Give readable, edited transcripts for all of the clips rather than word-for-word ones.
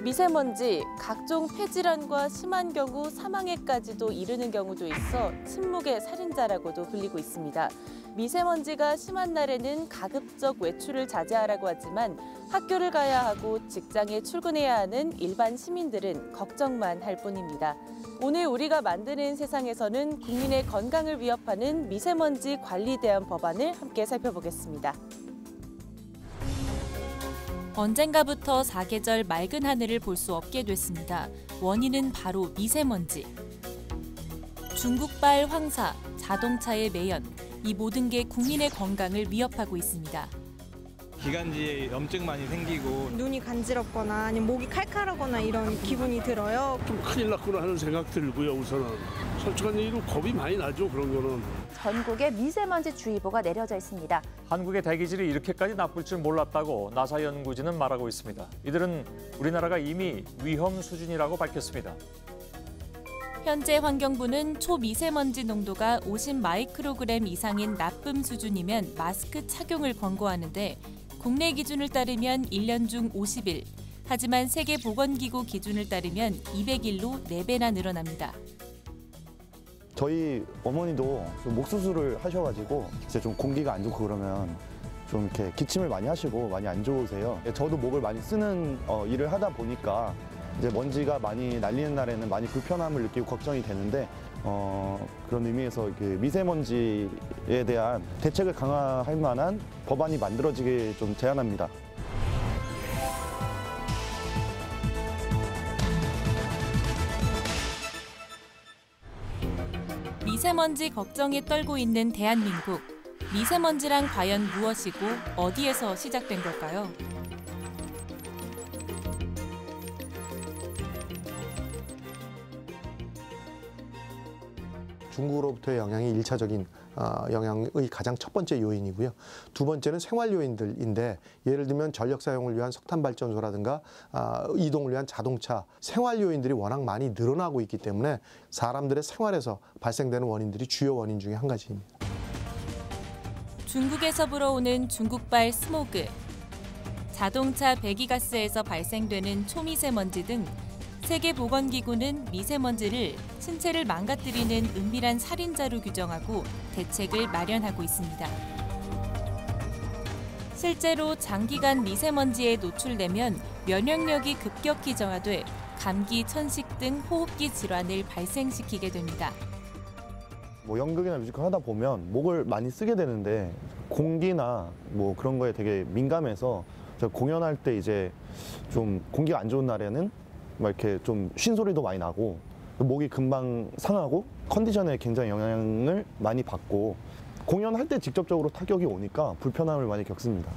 미세먼지, 각종 폐질환과 심한 경우 사망에까지도 이르는 경우도 있어 침묵의 살인자라고도 불리고 있습니다. 미세먼지가 심한 날에는 가급적 외출을 자제하라고 하지만 학교를 가야 하고 직장에 출근해야 하는 일반 시민들은 걱정만 할 뿐입니다. 오늘 우리가 만드는 세상에서는 국민의 건강을 위협하는 미세먼지 관리에 대한 법안을 함께 살펴보겠습니다. 언젠가부터 사계절 맑은 하늘을 볼 수 없게 됐습니다. 원인은 바로 미세먼지. 중국발 황사, 자동차의 매연, 이 모든 게 국민의 건강을 위협하고 있습니다. 기관지에 염증 많이 생기고 눈이 간지럽거나 아니면 목이 칼칼하거나 이런 기분이 들어요. 좀 큰일 났구나 하는 생각 들고요. 우선은 솔직한 얘기로 겁이 많이 나죠. 그런 거는. 전국에 미세먼지 주의보가 내려져 있습니다. 한국의 대기질이 이렇게까지 나쁠 줄 몰랐다고 나사 연구진은 말하고 있습니다. 이들은 우리나라가 이미 위험 수준이라고 밝혔습니다. 현재 환경부는 초미세먼지 농도가 50 마이크로그램 이상인 나쁨 수준이면 마스크 착용을 권고하는데 국내 기준을 따르면 1년 중 50일, 하지만 세계보건기구 기준을 따르면 200일로 4배나 늘어납니다. 저희 어머니도 목 수술을 하셔가지고 이제 좀 공기가 안 좋고 그러면 좀 이렇게 기침을 많이 하시고 많이 안 좋으세요. 저도 목을 많이 쓰는 일을 하다 보니까 이제 먼지가 많이 날리는 날에는 많이 불편함을 느끼고 걱정이 되는데 그런 의미에서 미세먼지에 대한 대책을 강화할 만한 법안이 만들어지길 좀 제안합니다. 미세먼지 걱정에 떨고 있는 대한민국. 미세먼지란 과연 무엇이고 어디에서 시작된 걸까요? 중국으로부터의 영향이 1차적인 영향의 가장 첫 번째 요인이고요. 두 번째는 생활 요인들인데 예를 들면 전력 사용을 위한 석탄 발전소라든가 이동을 위한 자동차, 생활 요인들이 워낙 많이 늘어나고 있기 때문에 사람들의 생활에서 발생되는 원인들이 주요 원인 중에 한 가지입니다. 중국에서 불어오는 중국발 스모그, 자동차 배기가스에서 발생되는 초미세먼지 등 세계보건기구는 미세먼지를 신체를 망가뜨리는 은밀한 살인자로 규정하고 대책을 마련하고 있습니다. 실제로 장기간 미세먼지에 노출되면 면역력이 급격히 저하돼 감기, 천식 등 호흡기 질환을 발생시키게 됩니다. 연극이나 뮤지컬 하다 보면 목을 많이 쓰게 되는데 공기나 그런 거에 되게 민감해서 공연할 때 이제 좀 공기가 안 좋은 날에는 이렇게 좀 쉰소리도 많이 나고 목이 금방 상하고 컨디션에 굉장히 영향을 많이 받고 공연할 때 직접적으로 타격이 오니까 불편함을 많이 겪습니다.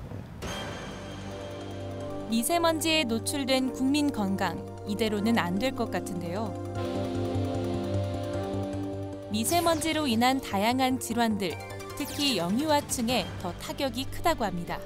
미세먼지에 노출된 국민 건강, 이대로는 안 될 것 같은데요. 미세먼지로 인한 다양한 질환들, 특히 영유아층에 더 타격이 크다고 합니다.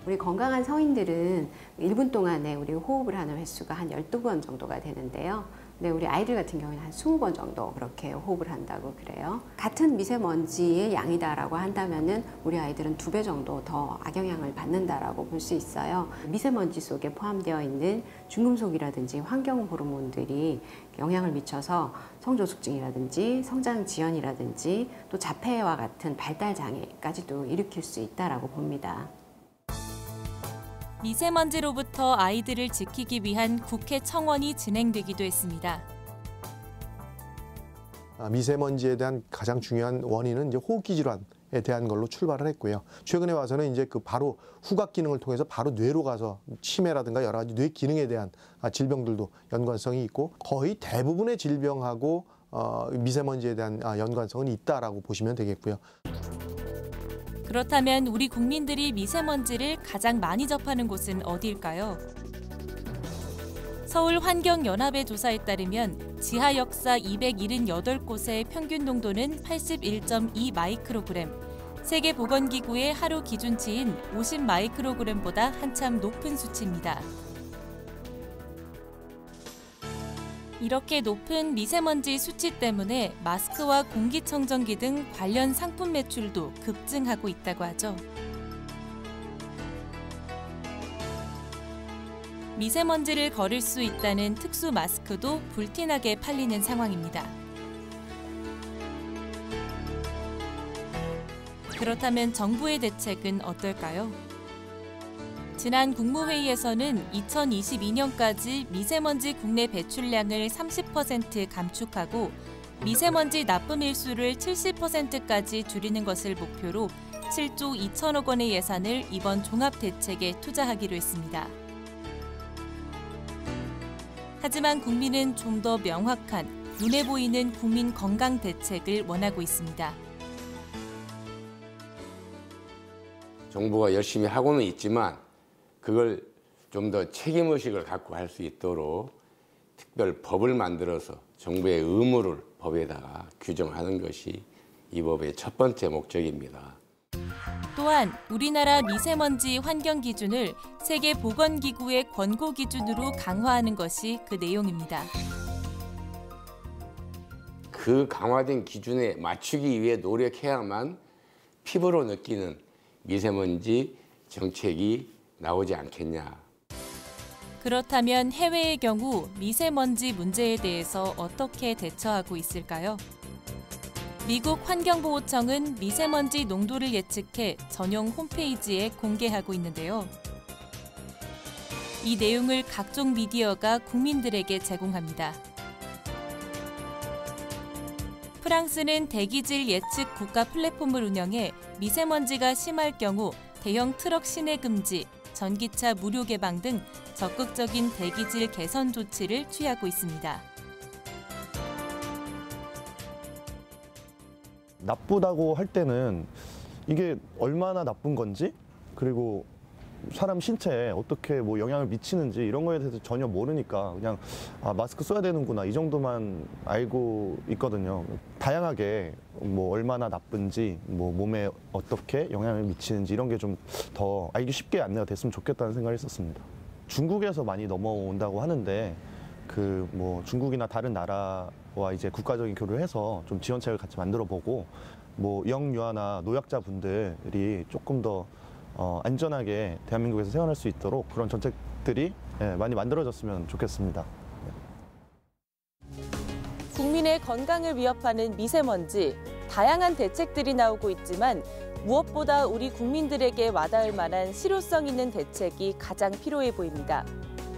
우리 건강한 성인들은 1분 동안에 우리 호흡을 하는 횟수가 한 12번 정도가 되는데요. 근데 우리 아이들 같은 경우에는 한 20번 정도 그렇게 호흡을 한다고 그래요. 같은 미세먼지의 양이다라고 한다면은 우리 아이들은 2배 정도 더 악영향을 받는다라고 볼 수 있어요. 미세먼지 속에 포함되어 있는 중금속이라든지 환경 호르몬들이 영향을 미쳐서 성조숙증이라든지 성장 지연이라든지 또 자폐와 같은 발달 장애까지도 일으킬 수 있다라고 봅니다. 미세먼지로부터 아이들을 지키기 위한 국회 청원이 진행되기도 했습니다. 미세먼지에 대한 가장 중요한 원인은 이제 호흡기 질환에 대한 걸로 출발을 했고요. 최근에 와서는 이제 바로 후각 기능을 통해서 바로 뇌로 가서 치매라든가 여러 가지 뇌 기능에 대한 질병들도 연관성이 있고 거의 대부분의 질병하고 미세먼지에 대한 연관성은 있다라고 보시면 되겠고요. 그렇다면 우리 국민들이 미세먼지를 가장 많이 접하는 곳은 어디일까요? 서울환경연합의 조사에 따르면 지하 역사 278곳의 평균 농도는 81.2 마이크로그램, 세계보건기구의 하루 기준치인 50 마이크로그램보다 한참 높은 수치입니다. 이렇게 높은 미세먼지 수치 때문에 마스크와 공기청정기 등 관련 상품 매출도 급증하고 있다고 하죠. 미세먼지를 거를 수 있다는 특수 마스크도 불티나게 팔리는 상황입니다. 그렇다면 정부의 대책은 어떨까요? 지난 국무회의에서는 2022년까지 미세먼지 국내 배출량을 30% 감축하고 미세먼지 납품 일수를 70%까지 줄이는 것을 목표로 7조 2천억 원의 예산을 이번 종합대책에 투자하기로 했습니다. 하지만 국민은 좀 더 명확한, 눈에 보이는 국민 건강 대책을 원하고 있습니다. 정부가 열심히 하고는 있지만 그걸 좀 더 책임의식을 갖고 할 수 있도록 특별 법을 만들어서 정부의 의무를 법에다가 규정하는 것이 이 법의 첫 번째 목적입니다. 또한 우리나라 미세먼지 환경 기준을 세계보건기구의 권고 기준으로 강화하는 것이 그 내용입니다. 그 강화된 기준에 맞추기 위해 노력해야만 피부로 느끼는 미세먼지 정책이 나오지 않겠냐. 그렇다면 해외의 경우 미세먼지 문제에 대해서 어떻게 대처하고 있을까요? 미국 환경보호청은 미세먼지 농도를 예측해 전용 홈페이지에 공개하고 있는데요. 이 내용을 각종 미디어가 국민들에게 제공합니다. 프랑스는 대기질 예측 국가 플랫폼을 운영해 미세먼지가 심할 경우 대형 트럭 시내 금지, 전기차 무료 개방 등 적극적인 대기질 개선 조치를 취하고 있습니다. 나쁘다고 할 때는 이게 얼마나 나쁜 건지, 그리고 사람 신체에 어떻게 뭐 영향을 미치는지 이런 거에 대해서 전혀 모르니까 그냥 마스크 써야 되는구나 이 정도만 알고 있거든요. 다양하게 뭐 얼마나 나쁜지, 뭐 몸에 어떻게 영향을 미치는지 이런 게 좀 더 알기 쉽게 안내가 됐으면 좋겠다는 생각을 했었습니다. 중국에서 많이 넘어온다고 하는데 그 뭐 중국이나 다른 나라와 이제 국가적인 교류를 해서 좀 지원책을 같이 만들어 보고 뭐 영유아나 노약자분들이 조금 더 안전하게 대한민국에서 생활할 수 있도록 그런 정책들이 많이 만들어졌으면 좋겠습니다. 국민의 건강을 위협하는 미세먼지, 다양한 대책들이 나오고 있지만 무엇보다 우리 국민들에게 와닿을 만한 실효성 있는 대책이 가장 필요해 보입니다.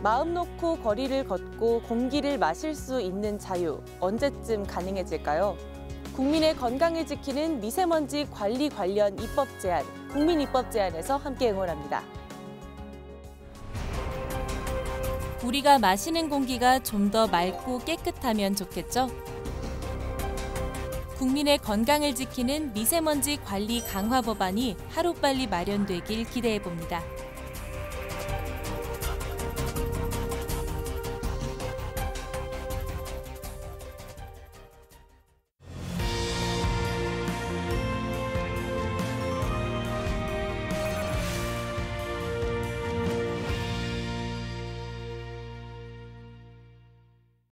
마음 놓고 거리를 걷고 공기를 마실 수 있는 자유, 언제쯤 가능해질까요? 국민의 건강을 지키는 미세먼지 관리 관련 입법 제안, 국민 입법 제안에서 함께 응원합니다. 우리가 마시는 공기가 좀 더 맑고 깨끗하면 좋겠죠? 국민의 건강을 지키는 미세먼지 관리 강화 법안이 하루빨리 마련되길 기대해 봅니다.